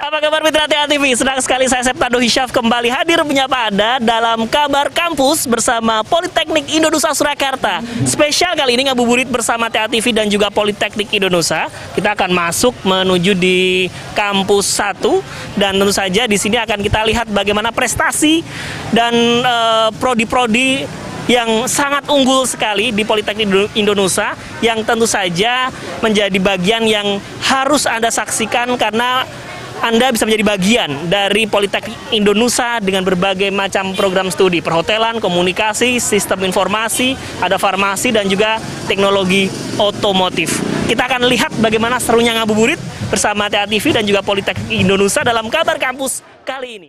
Apa kabar mitra TA TV? Senang sekali saya Septado Hisyaf kembali hadir menyapa Anda dalam Kabar Kampus bersama Politeknik Indonesia Surakarta. Spesial kali ini ngabuburit bersama TA TV dan juga Politeknik Indonesia. Kita akan masuk menuju di kampus 1 dan tentu saja di sini akan kita lihat bagaimana prestasi dan prodi-prodi yang sangat unggul sekali di Politeknik Indonesia yang tentu saja menjadi bagian yang harus Anda saksikan karena Anda bisa menjadi bagian dari Politeknik Indonesia dengan berbagai macam program studi, perhotelan, komunikasi, sistem informasi, ada farmasi dan juga teknologi otomotif. Kita akan lihat bagaimana serunya ngabuburit bersama TA TV dan juga Politeknik Indonesia dalam Kabar Kampus kali ini.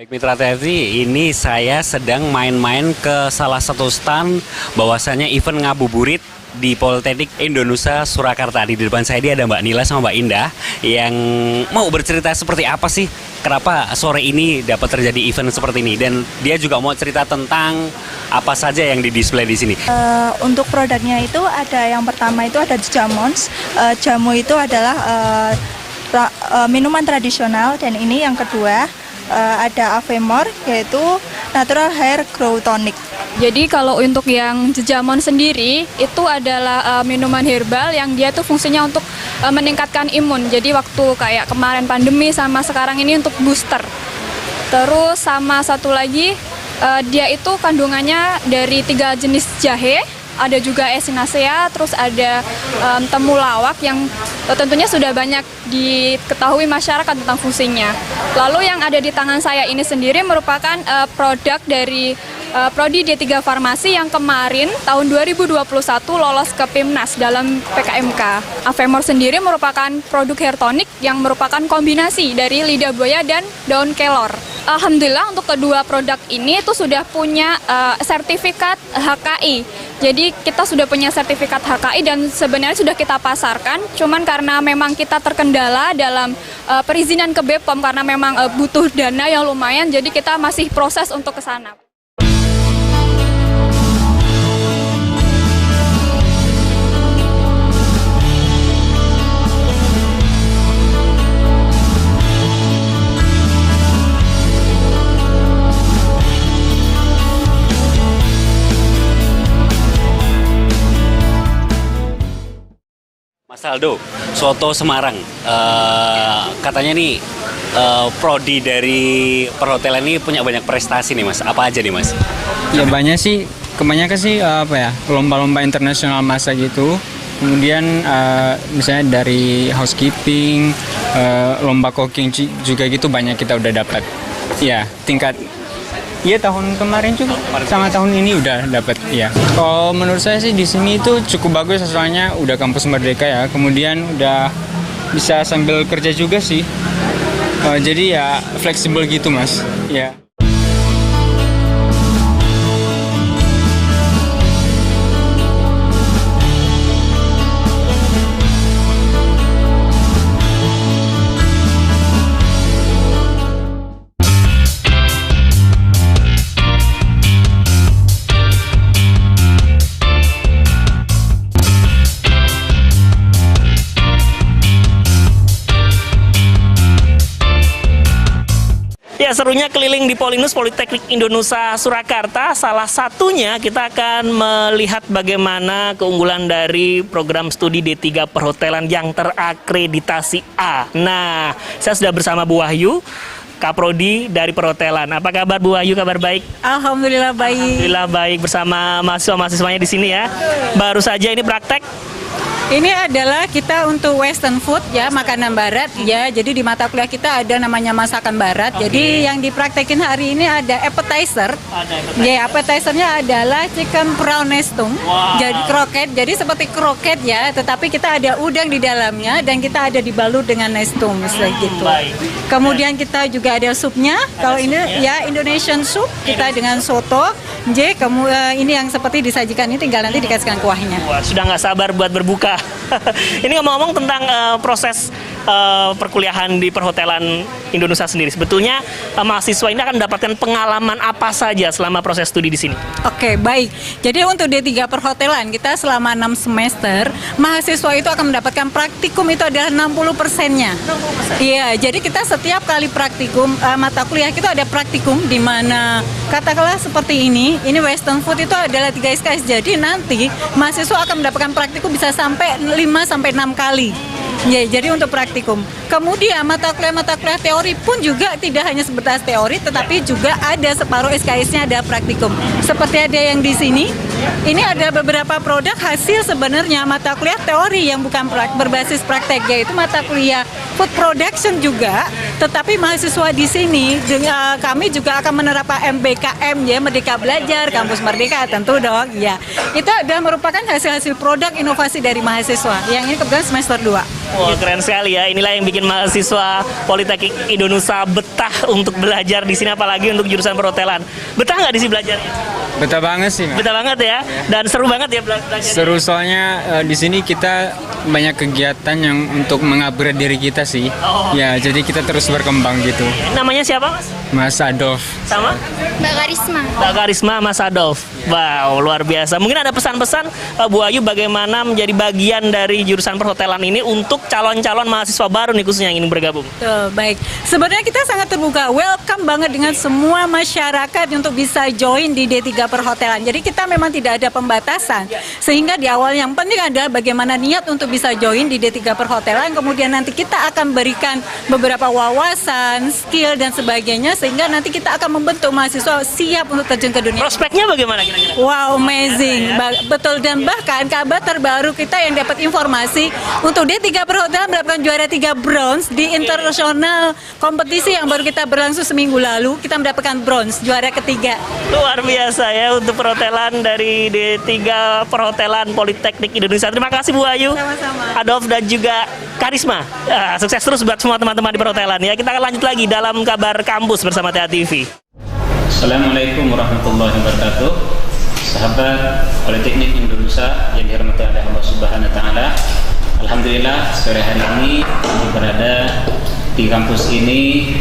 Baik Mitra TFC, ini saya sedang main-main ke salah satu stand bahwasannya event ngabuburit di Politeknik Indonesia Surakarta. Di depan saya ini ada Mbak Nila sama Mbak Indah yang mau bercerita seperti apa sih kenapa sore ini dapat terjadi event seperti ini, dan dia juga mau cerita tentang apa saja yang di-display di sini. Untuk produknya itu ada, yang pertama itu ada Jamons. Jamu itu adalah minuman tradisional, dan ini yang kedua ada Avemor, yaitu Natural Hair Grow Tonic. Jadi kalau untuk yang Jejamon sendiri itu adalah minuman herbal yang dia tuh fungsinya untuk meningkatkan imun. Jadi waktu kayak kemarin pandemi sama sekarang ini untuk booster. Terus sama satu lagi dia itu kandungannya dari 3 jenis jahe. Ada juga echinacea, terus ada temulawak yang tentunya sudah banyak diketahui masyarakat tentang fungsinya. Lalu yang ada di tangan saya ini sendiri merupakan produk dari Prodi D3 Farmasi yang kemarin tahun 2021 lolos ke PIMNAS dalam PKMK. Avemor sendiri merupakan produk hair tonic yang merupakan kombinasi dari lidah buaya dan daun kelor. Alhamdulillah untuk kedua produk ini itu sudah punya sertifikat HKI. Jadi kita sudah punya sertifikat HKI dan sebenarnya sudah kita pasarkan. Cuman karena memang kita terkendala dalam perizinan ke BPOM karena memang butuh dana yang lumayan, jadi kita masih proses untuk ke sana. Mas Aldo, Soto Semarang, katanya nih prodi dari perhotelan ini punya banyak prestasi nih Mas. Apa aja nih Mas? Ya banyak sih, kebanyakan sih lomba-lomba internasional masa gitu. Kemudian misalnya dari housekeeping, lomba cooking juga gitu banyak kita udah dapat. Ya tingkat. Iya tahun kemarin juga sama tahun ini udah dapat ya. Kalau menurut saya sih di sini itu cukup bagus soalnya udah kampus merdeka ya. Kemudian udah bisa sambil kerja juga sih. Jadi ya fleksibel gitu Mas. Ya. Ya, serunya keliling di Polinus Politeknik Indonesia Surakarta. Salah satunya kita akan melihat bagaimana keunggulan dari program studi D3 Perhotelan yang terakreditasi A. Nah, saya sudah bersama Bu Wahyu, Kaprodi dari Perhotelan. Apa kabar Bu Wahyu? Kabar baik? Alhamdulillah baik. Alhamdulillah baik, bersama mahasiswa-mahasiswanya di sini ya. Baru saja ini praktek. Ini adalah kita untuk Western food ya, makanan barat ya. Jadi di mata kuliah kita ada namanya masakan barat. Jadi yang dipraktekin hari ini ada appetizer. Ya, appetizernya adalah chicken prawn nestum. Jadi kroket. Jadi seperti kroket ya, tetapi kita ada udang di dalamnya dan kita ada dibalut dengan nestum gitu. Kemudian kita juga ada supnya. Kalau ini ya Indonesian soup, kita dengan soto. Ini yang seperti disajikan ini tinggal nanti dikasihkan kuahnya. Wah, sudah nggak sabar buat berbuka. Ini ngomong-ngomong tentang proses perkuliahan di Perhotelan Indonesia sendiri. Sebetulnya mahasiswa ini akan mendapatkan pengalaman apa saja selama proses studi di sini? Oke, baik. Jadi untuk D3 Perhotelan kita selama 6 semester, mahasiswa itu akan mendapatkan praktikum itu adalah 60%-nya. Iya, jadi kita setiap kali praktikum mata kuliah kita ada praktikum di mana katakanlah seperti ini Western food itu adalah 3 SKS. Jadi nanti mahasiswa akan mendapatkan praktikum bisa sampai 5-6 kali. Ya, jadi untuk praktikum. Kemudian mata kuliah teori pun juga tidak hanya sebatas teori, tetapi juga ada separuh SKS-nya ada praktikum. Seperti ada yang di sini, ini ada beberapa produk hasil sebenarnya mata kuliah teori yang bukan berbasis praktek, yaitu mata kuliah food production juga Tetapi mahasiswa di sini kami juga akan menerapkan MBKM ya, Merdeka Belajar, Kampus Merdeka tentu dong ya. Itu adalah merupakan hasil-hasil produk inovasi dari mahasiswa. Yang ini kebetulan semester 2. Wah, keren sekali ya. Inilah yang bikin mahasiswa Politeknik Indonesia betah untuk belajar di sini, apalagi untuk jurusan perhotelan. Betah nggak di sini belajarnya? Betah banget sih, Mas. Betah banget ya. Dan seru banget ya belajarnya. Seru soalnya di sini kita banyak kegiatan yang untuk mengupgrade diri kita sih. Oh. Ya, jadi kita terus berkembang gitu. Namanya siapa, Mas? Mas Adolf. Sama? Mbak Karisma. Mbak Karisma, Mas Adolf. Wow, luar biasa. Mungkin ada pesan-pesan Bu Ayu bagaimana menjadi bagian dari jurusan perhotelan ini untuk calon-calon mahasiswa baru nih khususnya yang ingin bergabung. Tuh, baik. Sebenarnya kita sangat terbuka. Welcome banget dengan semua masyarakat untuk bisa join di D3 Perhotelan. Jadi kita memang tidak ada pembatasan. Sehingga di awal yang penting adalah bagaimana niat untuk bisa join di D3 Perhotelan. Kemudian nanti kita akan berikan beberapa wawasan, skill dan sebagainya sehingga nanti kita akan membentuk mahasiswa siap untuk terjun ke dunia. Prospeknya bagaimana kira-kira? Wow, amazing. Betul, dan bahkan kabar terbaru kita yang dapat informasi untuk D3 Perhotelan mendapatkan juara 3 bronze di internasional kompetisi yang baru kita berlangsung seminggu lalu. Kita mendapatkan bronze, juara ketiga. Luar biasa ya untuk perhotelan dari D3 Perhotelan Politeknik Indonesia. Terima kasih Bu Ayu, Sama-sama. Adolf dan juga Karisma. Sukses terus buat semua teman-teman di perhotelan ya. Kita akan lanjut lagi dalam kabar kampus bersama TA TV. Assalamualaikum warahmatullahi wabarakatuh. Sahabat Politeknik Indonesia yang dirahmati oleh Allah Subhanahu wa taala. Alhamdulillah sore hari ini kami berada di kampus ini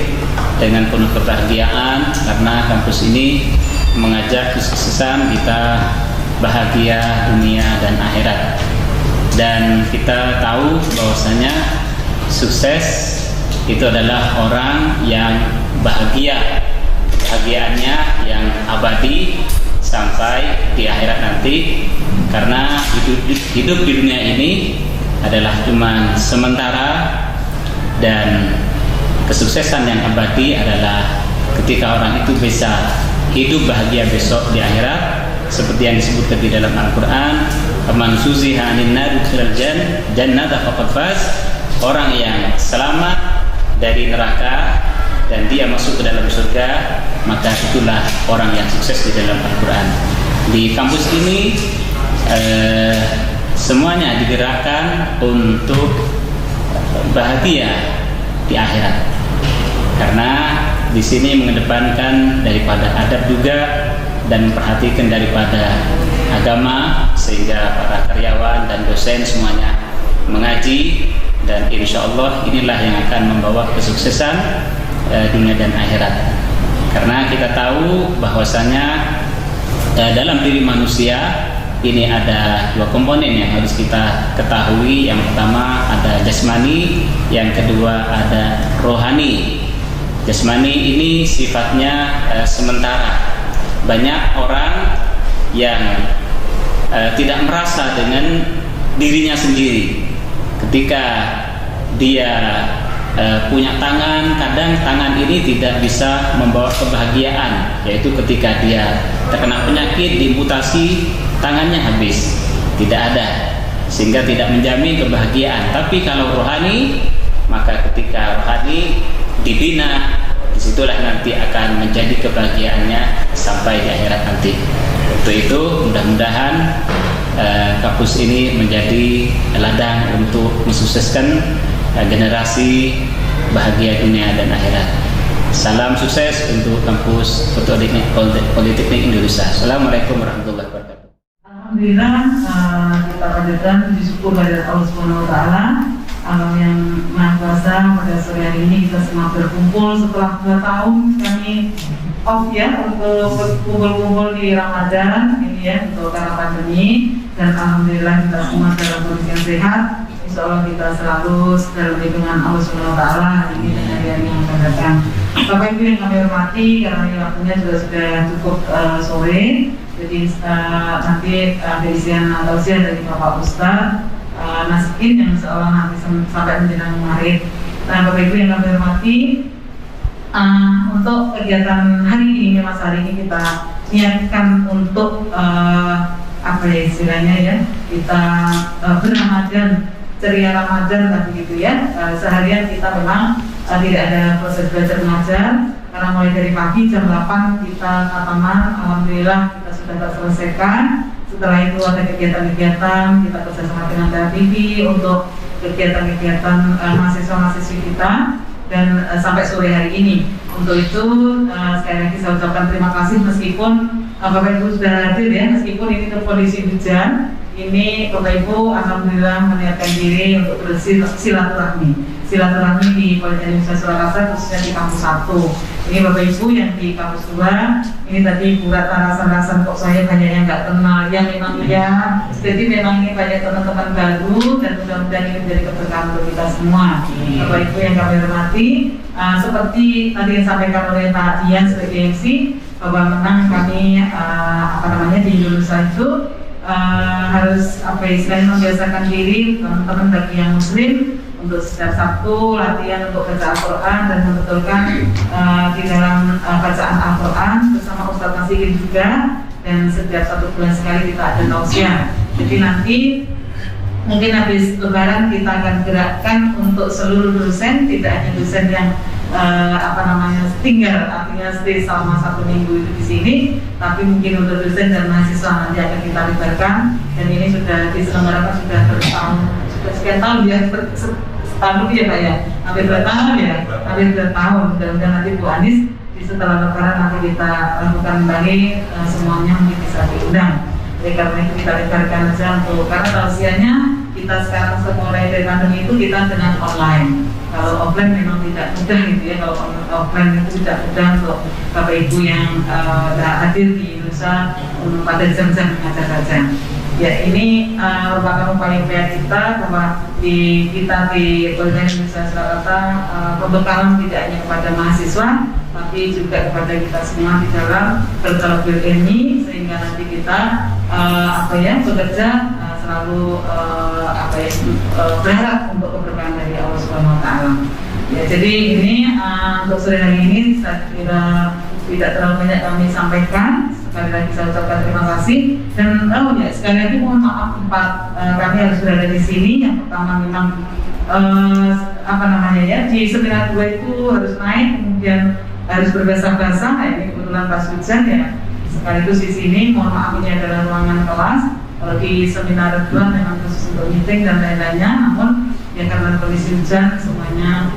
dengan penuh kebahagiaan karena kampus ini mengajak kesuksesan kita bahagia dunia dan akhirat. Dan kita tahu bahwasanya sukses itu adalah orang yang bahagia, kebahagiaannya yang abadi sampai di akhirat nanti, karena hidup di dunia ini adalah cuma sementara dan kesuksesan yang abadi adalah ketika orang itu bisa hidup bahagia besok di akhirat, seperti yang disebutkan di dalam Al-Quran, "Man zuziha 'anil nar udkhilal jannata faqad faz." Orang yang selamat dari neraka dan dia masuk ke dalam surga, maka itulah orang yang sukses di dalam Al-Quran. Di kampus ini semuanya digerakkan untuk bahagia di akhirat, karena di sini mengedepankan daripada adab juga dan memperhatikan daripada agama, sehingga para karyawan dan dosen semuanya mengaji, dan insya Allah inilah yang akan membawa kesuksesan dunia dan akhirat. Karena kita tahu bahwasanya dalam diri manusia ini ada dua komponen yang harus kita ketahui. Yang pertama ada jasmani, yang kedua ada rohani. Jasmani ini sifatnya sementara. Banyak orang yang tidak merasa dengan dirinya sendiri. Ketika dia punya tangan, kadang tangan ini tidak bisa membawa kebahagiaan, yaitu ketika dia terkena penyakit, diamputasi, tangannya habis, tidak ada, sehingga tidak menjamin kebahagiaan. Tapi kalau rohani, maka ketika rohani dibina, disitulah nanti akan menjadi kebahagiaannya sampai di akhirat nanti. Untuk itu mudah-mudahan kampus ini menjadi ladang untuk mensukseskan generasi bahagia dunia dan akhirat. Salam sukses untuk kampus Politeknik Indonesia. Assalamualaikum warahmatullahi wabarakatuh. Alhamdulillah, kita panjatkan puji syukur pada Allah Subhanahu wa taala, alam yang Maha Kuasa. Pada sore hari ini kita semua berkumpul setelah 2 tahun kami off ya untuk kumpul-kumpul di Ramadan ini ya, untuk karena pandemi, dan alhamdulillah kita semua dalam kondisi yang sehat. Insya Allah kita selalu dalam lindungan Allah Subhanahu wa taala hari ini dan hari-hari yang akan datang. Bapak Ibu yang kami hormati, karena ini waktunya juga sudah cukup sore, jadi nanti ada isian tausiah dari Bapak Ustadz Naskin yang seolah nanti sampai menjelang maghrib. Nah, Bapak Ibu yang kami hormati, untuk kegiatan hari ini, Mas, hari ini kita niatkan untuk apa ya istilahnya ya, kita berRamadan, ceria Ramadan lah begitu ya. Seharian kita memang tidak ada proses belajar mengajar karena mulai dari pagi jam 8 kita khataman, alhamdulillah kita sudah selesaikan. Setelah itu ada kegiatan-kegiatan, kita bersama dengan TV untuk kegiatan-kegiatan mahasiswa-mahasiswi kita dan sampai sore hari ini. Untuk itu sekali lagi saya ucapkan terima kasih meskipun Bapak Ibu sudah hadir ya, meskipun ini kondisi hujan, ini Bapak Ibu alhamdulillah meniatkan diri untuk bersilaturahmi di Politeknik Indonesia Surakarta, khususnya di kampus 1. Ini Bapak Ibu yang di kampus 2, ini tadi Bu Ratna rasan-rasan kok saya banyak yang nggak kenal, ya memang iya. Jadi memang ini banyak teman-teman baru dan mudah-mudahan ini menjadi keberkahan untuk kita semua. Bapak Ibu yang kami hormati, seperti tadi yang disampaikan oleh Pak Dian sebagai MC, bahwa menang kami di Indonesia itu harus istilahnya membiasakan diri teman-teman bagi yang muslim untuk setiap Sabtu latihan untuk baca Al-Quran dan membetulkan di dalam bacaan Al-Quran bersama Ustadz Nasihin juga, dan setiap 1 bulan sekali kita ada tausiah. Jadi nanti mungkin habis Lebaran kita akan gerakkan untuk seluruh dosen, tidak hanya dosen yang tinggal, artinya stay selama 1 minggu itu di sini, tapi mungkin untuk dosen dan mahasiswa nanti akan kita libatkan, dan ini sudah diselenggarakan sudah sekian tahun ya, setahun ya Pak ya, hampir 2 tahun ya, hampir 2 tahun. Mudah-mudahan nanti Bu Anis di setelah Lebaran nanti kita lakukan kembali semuanya mungkin bisa diundang. Jadi karena itu kita libatkan aja untuk, karena tausiahnya kita sekarang mulai dari pandemi itu kita dengan online. Kalau offline memang tidak mudah gitu ya, kalau offline itu tidak mudah untuk Bapak Ibu yang hadir di Indonesia pada jam-jam mengajar saja. Ya, ini merupakan upaya kita bahwa kita di Politeknik Indonesia Surakarta pembekalan tidak hanya kepada mahasiswa, tapi juga kepada kita semua di dalam bertolak ilmi, sehingga nanti kita bekerja selalu berharap untuk keberkahan dari Allah Subhanahu Wa Taala. Ya, jadi ini untuk sore hari ini saya kira tidak terlalu banyak kami sampaikan. Sekali lagi saya ucapkan terima kasih, dan sekali lagi mohon maaf kami harus berada di sini. Yang pertama memang di seminar 2 itu harus naik, kemudian harus berbahasa-bahasa. Ini kebetulan pas hujan ya. Sekaligus di sini mohon maaf, ini adalah ruangan kelas. Kalau di seminar 2 memang khusus untuk meeting dan lain-lainnya, namun ya karena kondisi hujan semuanya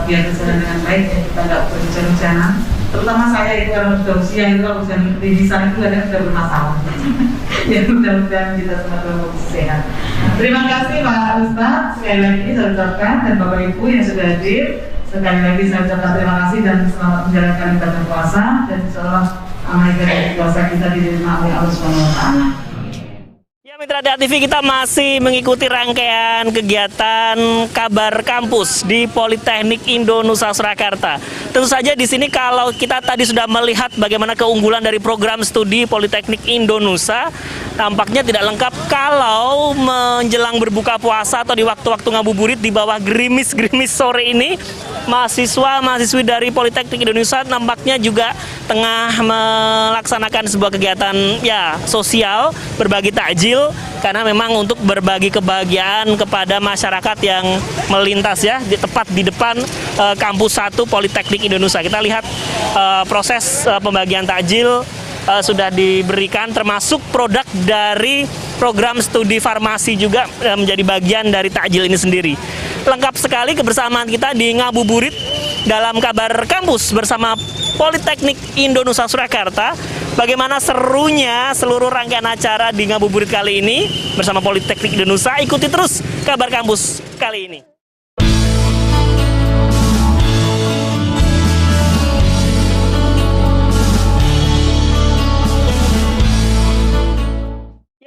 biar berjalan dengan baik ya, kita nggak berhujan-hujanan. Terutama saya itu karena sudah usia itu, kalau hujan di sana itu kadang sudah bermasalah. Ya mudah-mudahan kita semua dalam kondisi sehat. Terima kasih Pak Ustadz, sekali lagi saya ucapkan, dan Bapak Ibu yang sudah hadir, sekali lagi saya ucapkan terima kasih dan selamat menjalankan ibadah puasa, dan insyaallah amal ibadah puasa kita diterima oleh Allah Subhanahu Wa Taala. Mitra TV, kita masih mengikuti rangkaian kegiatan kabar kampus di Politeknik Indonusa Surakarta. Tentu saja di sini kalau kita tadi sudah melihat bagaimana keunggulan dari program studi Politeknik Indonusa, tampaknya tidak lengkap kalau menjelang berbuka puasa atau di waktu-waktu ngabuburit di bawah gerimis-gerimis sore ini, mahasiswa-mahasiswi dari Politeknik Indonesia nampaknya juga tengah melaksanakan sebuah kegiatan sosial, berbagi takjil, karena memang untuk berbagi kebahagiaan kepada masyarakat yang melintas ya, tepat di depan kampus 1 Politeknik Indonesia. Kita lihat proses pembagian takjil sudah diberikan, termasuk produk dari program studi farmasi juga menjadi bagian dari takjil ini sendiri. Lengkap sekali kebersamaan kita di ngabuburit dalam kabar kampus bersama Politeknik Indonusa Surakarta. Bagaimana serunya seluruh rangkaian acara di ngabuburit kali ini bersama Politeknik Indonusa. Ikuti terus kabar kampus kali ini.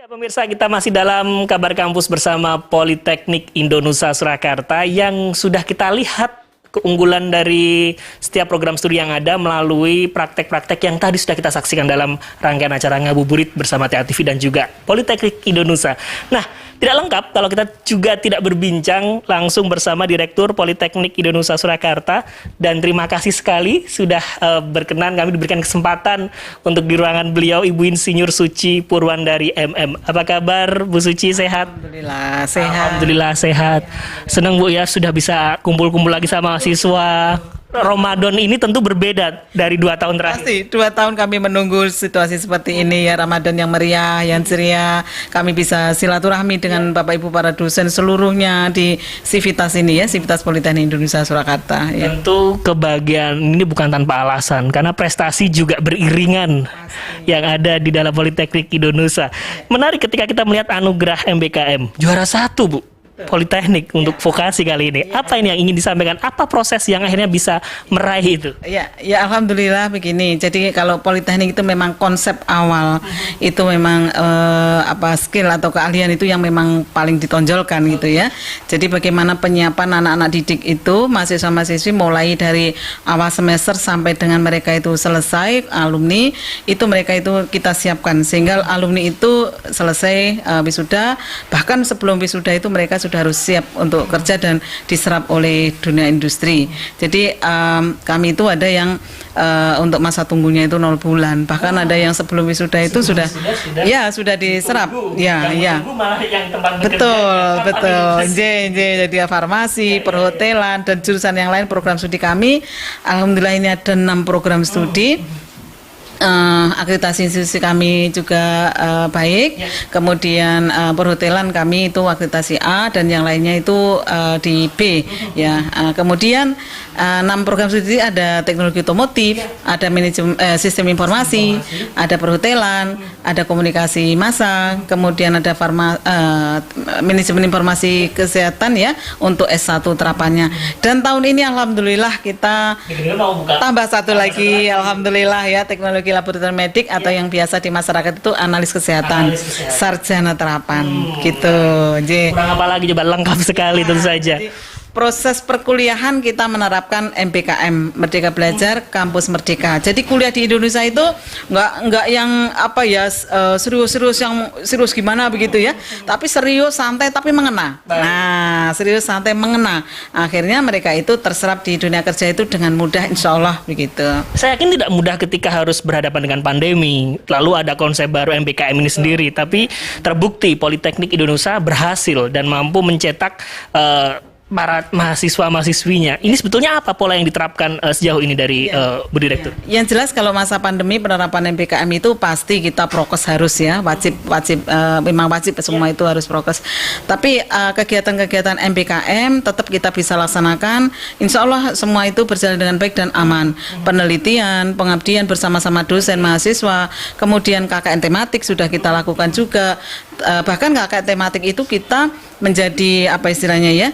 Pemirsa, kita masih dalam kabar kampus bersama Politeknik Indonusa Surakarta, yang sudah kita lihat keunggulan dari setiap program studi yang ada melalui praktek-praktek yang tadi sudah kita saksikan dalam rangkaian acara ngabuburit bersama TATV dan juga Politeknik Indonusa. Nah, tidak lengkap kalau kita juga tidak berbincang langsung bersama Direktur Politeknik Indonusa Surakarta, dan terima kasih sekali sudah berkenan kami diberikan kesempatan untuk di ruangan beliau, Ibu Insinyur Suci Purwandari MM. Apa kabar Bu Suci, sehat? Alhamdulillah sehat. Alhamdulillah sehat. Senang Bu ya sudah bisa kumpul-kumpul lagi sama mahasiswa Ramadan ini tentu berbeda dari 2 tahun terakhir. Pasti 2 tahun kami menunggu situasi seperti ini ya, Ramadan yang meriah, yang ceria. Kami bisa silaturahmi dengan Bapak Ibu para dosen seluruhnya di Sivitas ini ya, Sivitas Politeknik Indonesia Surakarta. Ya. Tentu kebahagiaan ini bukan tanpa alasan, karena prestasi juga beriringan yang ada di dalam Politeknik Indonesia. Menarik ketika kita melihat anugerah MBKM, juara 1 Bu. Politeknik untuk vokasi kali ini. Apa ini yang ingin disampaikan? Apa proses yang akhirnya bisa meraih itu? Ya, alhamdulillah begini. Jadi kalau politeknik itu memang konsep awal itu memang skill atau keahlian itu yang memang paling ditonjolkan gitu ya. Jadi bagaimana penyiapan anak-anak didik itu, mahasiswa-mahasiswi mulai dari awal semester sampai dengan mereka itu selesai alumni, itu mereka itu kita siapkan sehingga alumni itu selesai wisuda, bahkan sebelum wisuda itu mereka sudah harus siap untuk kerja dan diserap oleh dunia industri. Jadi kami itu ada yang untuk masa tunggunya itu 0 bulan, bahkan ada yang sebelum wisuda itu sudah diserap. Betul. Jadi farmasi, perhotelan dan jurusan yang lain program studi kami. Alhamdulillah ini ada 6 program studi. Akreditasi institusi kami juga baik. Kemudian perhotelan kami itu akreditasi A dan yang lainnya itu di B ya. Kemudian 6 program studi ada teknologi otomotif, ada manajemen sistem informasi, ada perhotelan, ada komunikasi massa, kemudian ada manajemen informasi kesehatan ya untuk S1 terapannya. Dan tahun ini alhamdulillah kita tambah satu lagi, alhamdulillah ya, teknologi laboratorium medik atau yang biasa di masyarakat itu analis kesehatan. Sarjana terapan gitu. Kurang apa lagi, coba lengkap sekali tentu saja. Proses perkuliahan kita menerapkan MBKM, Merdeka Belajar Kampus Merdeka. Jadi kuliah di Indonesia itu nggak yang serius gimana begitu ya, tapi serius santai tapi mengena. Nah, serius santai mengena. Akhirnya mereka itu terserap di dunia kerja itu dengan mudah, insya Allah begitu. Saya yakin tidak mudah ketika harus berhadapan dengan pandemi. Lalu ada konsep baru MBKM ini sendiri, tapi terbukti Politeknik Indonesia berhasil dan mampu mencetak para mahasiswa-mahasiswinya. Ini sebetulnya apa pola yang diterapkan sejauh ini dari Bu Direktur? Yang jelas kalau masa pandemi penerapan MBKM itu pasti kita prokes harus ya, memang wajib semua itu harus prokes. Tapi kegiatan-kegiatan MBKM tetap kita bisa laksanakan. Insya Allah semua itu berjalan dengan baik dan aman. Penelitian, pengabdian bersama-sama dosen mahasiswa, kemudian KKN tematik sudah kita lakukan juga. Bahkan KKN tematik itu kita menjadi apa istilahnya ya,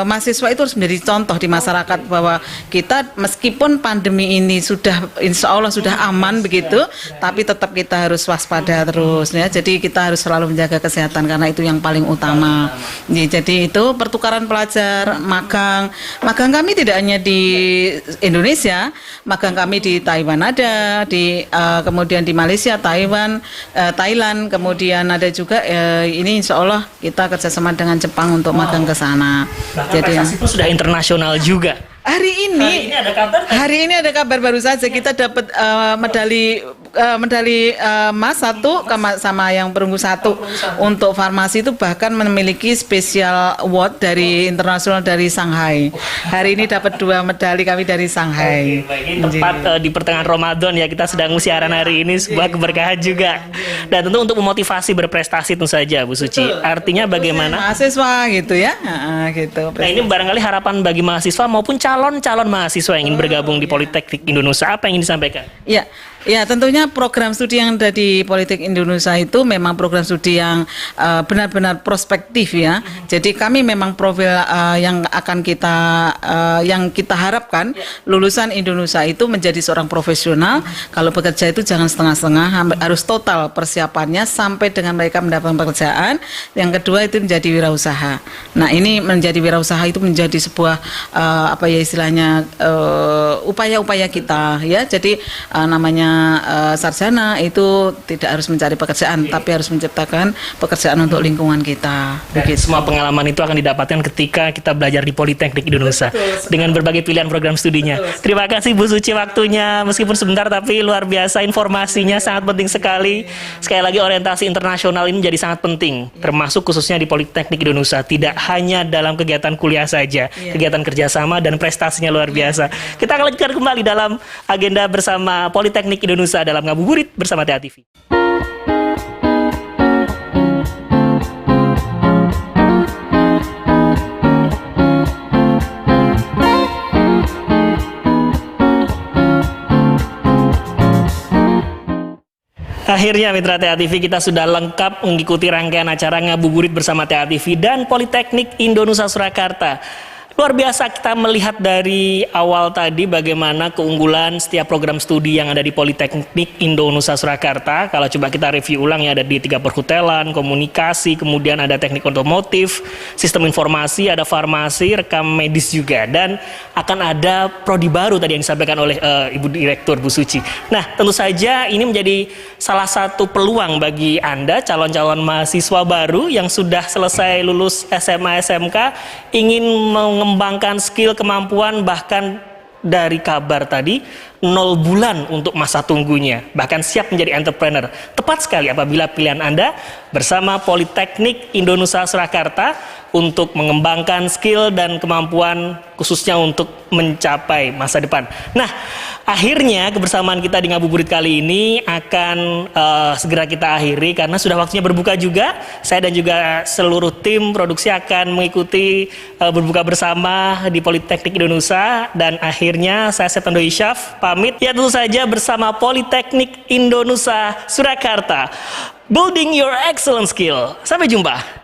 mahasiswa itu harus menjadi contoh di masyarakat bahwa kita meskipun pandemi ini sudah insya Allah sudah aman begitu, tapi tetap kita harus waspada terus ya. Jadi kita harus selalu menjaga kesehatan karena itu yang paling utama. Jadi itu pertukaran pelajar, magang kami tidak hanya di Indonesia, magang kami di Taiwan ada, kemudian di Malaysia, Taiwan, Thailand, kemudian ada juga ini insya Allah kita kerjasama dengan Jepang untuk magang ke sana. Jadi itu sudah internasional juga. Hari ini ada kabar baru saja kita dapat medali emas 1 sama yang perunggu 1 untuk farmasi itu, bahkan memiliki special award dari internasional dari Shanghai. Hari ini dapat 2 medali kami dari Shanghai. Ini tepat di pertengahan Ramadan ya, kita sedang siaran hari ini, sebuah keberkahan juga. Dan tentu untuk memotivasi berprestasi tentu saja Bu Suci. Artinya bagaimana mahasiswa gitu ya, gitu. Nah ini barangkali harapan bagi mahasiswa maupun calon mahasiswa yang ingin bergabung di Politeknik Indonesia, apa yang ingin disampaikan? Ya, tentunya program studi yang ada di Politeknik Indonesia itu memang program studi yang benar-benar prospektif ya. Jadi kami memang profil yang akan yang kita harapkan lulusan Indonesia itu menjadi seorang profesional. Kalau bekerja itu jangan setengah-setengah, harus total persiapannya sampai dengan mereka mendapatkan pekerjaan. Yang kedua itu menjadi wirausaha. Nah ini menjadi wirausaha itu menjadi sebuah upaya-upaya kita ya. Jadi namanya sarjana itu tidak harus mencari pekerjaan, tapi harus menciptakan pekerjaan untuk lingkungan kita. Dan semua pengalaman itu akan didapatkan ketika kita belajar di Politeknik Indonesia dengan berbagai pilihan program studinya. Terima kasih Bu Suci waktunya, meskipun sebentar tapi luar biasa informasinya, sangat penting sekali. Sekali lagi orientasi internasional ini menjadi sangat penting, termasuk khususnya di Politeknik Indonesia. Tidak hanya dalam kegiatan kuliah saja, kegiatan kerjasama dan prestasinya luar biasa. Kita akan lanjutkan kembali dalam agenda bersama Politeknik Indonesia dalam Ngabuburit bersama TA TV. Akhirnya mitra TA TV, kita sudah lengkap mengikuti rangkaian acara Ngabuburit bersama TA TV dan Politeknik Indonesia Surakarta. Luar biasa kita melihat dari awal tadi bagaimana keunggulan setiap program studi yang ada di Politeknik Indonesia Surakarta. Kalau coba kita review ulang ya, ada di 3 perhotelan, komunikasi, kemudian ada teknik otomotif, sistem informasi, ada farmasi, rekam medis juga. Dan akan ada prodi baru tadi yang disampaikan oleh Ibu Direktur Bu Suci. Nah, tentu saja ini menjadi salah satu peluang bagi Anda calon-calon mahasiswa baru yang sudah selesai lulus SMA SMK, ingin mengembangkan skill, kemampuan, bahkan dari kabar tadi 0 bulan untuk masa tunggunya, bahkan siap menjadi entrepreneur. Tepat sekali apabila pilihan Anda bersama Politeknik Indonesia Surakarta untuk mengembangkan skill dan kemampuan khususnya untuk mencapai masa depan. Nah, akhirnya kebersamaan kita di Ngabuburit kali ini akan segera kita akhiri karena sudah waktunya berbuka juga. Saya dan juga seluruh tim produksi akan mengikuti berbuka bersama di Politeknik Indonesia, dan akhirnya saya Septando Isyaf pamit ya, tentu saja bersama Politeknik Indonesia Surakarta. Building your excellent skill. Sampai jumpa.